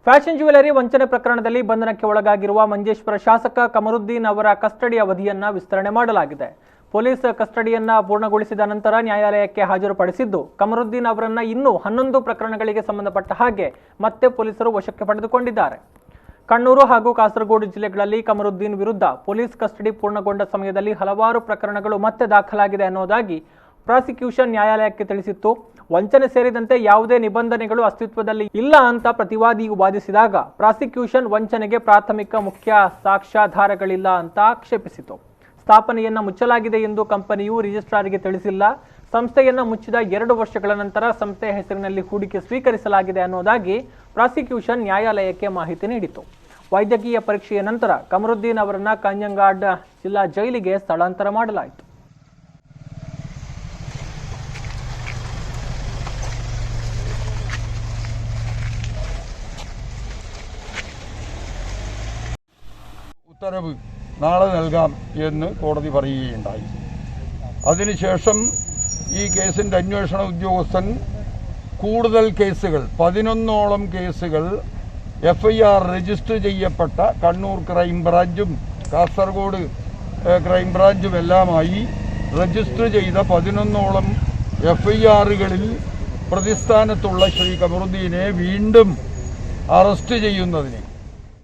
Fashion jewellery ವಂಚನೆ ಪ್ರಕರಣದಲ್ಲಿ ಬಂಧನಕ್ಕೆ ಒಳಗಾಗಿರುವ ಮಂಜೇಶ್ವರ ಶಾಸಕ ಕಮರುದ್ದೀನ್ ಅವರ ಕಸ್ಟಡಿ ಅವಧಿಯನ್ನ ವಿಸ್ತರಣೆ ಮಾಡಲಾಗಿದೆ. ಪೊಲೀಸ್ ಕಸ್ಟಡಿಯನ್ನ ಪೂರ್ಣಗೊಳಿಸಿದ ನಂತರ ನ್ಯಾಯಾಲಯಕ್ಕೆ ಹಾಜರುಪಡಿಸಿದ್ದು, ಕಮರುದ್ದೀನ್ ಅವರನ್ನ ಇನ್ನೂ 11 ಪ್ರಕರಣಗಳಿಗೆ ಸಂಬಂಧಪಟ್ಟ ಹಾಗೆ ಮತ್ತೆ ಪೊಲೀಸರು ವಶಕ್ಕೆ ಪಡೆದುಕೊಂಡಿದ್ದಾರೆ. ಕಣ್ಣೂರು ಹಾಗೂ ಕಾಸರಗೋಡು ಜಿಲ್ಲೆಗಳಲ್ಲಿ ಕಮರುದ್ದೀನ್ ವಿರುದ್ಧ ಪೊಲೀಸ್ ಕಸ್ಟಡಿ ಪೂರ್ಣಗೊಂಡ ಸಮಯದಲ್ಲಿ ಹಲವಾರು ಪ್ರಕರಣಗಳು ಮತ್ತೆ ದಾಖಲಾಗಿದೆ ಅನ್ನೋದಾಗಿ ಪ್ರಾಸಿಕ್ಯೂಷನ್ ನ್ಯಾಯಾಲಯಕ್ಕೆ ತಿಳಿಸಿತ್ತು. ವಂಚನೆ ಸೇರಿದಂತೆ ಯಾವುದೇ ನಿಬಂಧನೆಗಳು ಅಸ್ತಿತ್ವದಲ್ಲಿ ಇಲ್ಲ ಅಂತ ಪ್ರತಿವಾದಿಯು ವಾದಿಸಿದಾಗ ಪ್ರಾಸಿಕ್ಯೂಷನ್ ವಂಚನೆಗೆ ಪ್ರಾಥಮಿಕ ಮುಖ್ಯ ಸಾಕ್ಷ್ಯಾಧಾರಗಳಿಲ್ಲ ಅಂತ ಆಕ್ಷೇಪಿಸಿತು. ಸ್ಥಾಪನೆಯನ್ನ ಮುಚ್ಚಲಾಗಿದೆ ಎಂದು ಕಂಪನಿಯು ರಿಜಿಸ್ಟ್ರಾರ್ಗೆ ತಿಳಿಸಿಲ್ಲ. ಸಂಸ್ಥೆಯನ್ನ ಮುಚ್ಚಿದ 2 ವರ್ಷಗಳ ನಂತರ ಸಂಸ್ಥೆಯ ಹೆಸರಿನಲ್ಲಿ ಹೂಡಿಕೆ ಸ್ವೀಕರಿಸಲಾಗಿದೆ ಅನ್ನೋದಾಗಿ ಪ್ರಾಸಿಕ್ಯೂಷನ್ ನ್ಯಾಯಾಲಯಕ್ಕೆ ಮಾಹಿತಿ ನೀಡಿತು. ವೈದ್ಯಕೀಯ ಪರೀಕ್ಷೆಯ ನಂತರ ಕಮರುದ್ದೀನ್ ಅವರನ್ನ ಕಾಂಜಂಗಾಡ್ ಜಿಲ್ಲಾ ಜೈಲಿಗೆ ಸ್ಥಳಾಂತರ ಮಾಡಲಾಯಿತು. ഉത്തരവ് നാളെ നൽകാം എന്ന് കോടതി പറയുകയുണ്ടായി. അതിനുശേഷം ഈ കേസിൻ്റെ അന്വേഷണ ഉദ്യോഗസ്ഥൻ കൂടുതൽ കേസുകൾ 11ഓളം കേസുകൾ FIR രജിസ്റ്റർ ചെയ്യപ്പെട്ട കണ്ണൂർ ക്രൈംബ്രാഞ്ചും കാസർഗോഡ് ക്രൈംബ്രാഞ്ചുമെല്ലാമായി രജിസ്റ്റർ ചെയ്ത 11ഓളം FIRകളിൽ പ്രതിസ്ഥാനത്തുള്ള ശ്രീ കമറുദ്ദീനെ വീണ്ടും അറസ്റ്റ് ചെയ്യുന്നതിന്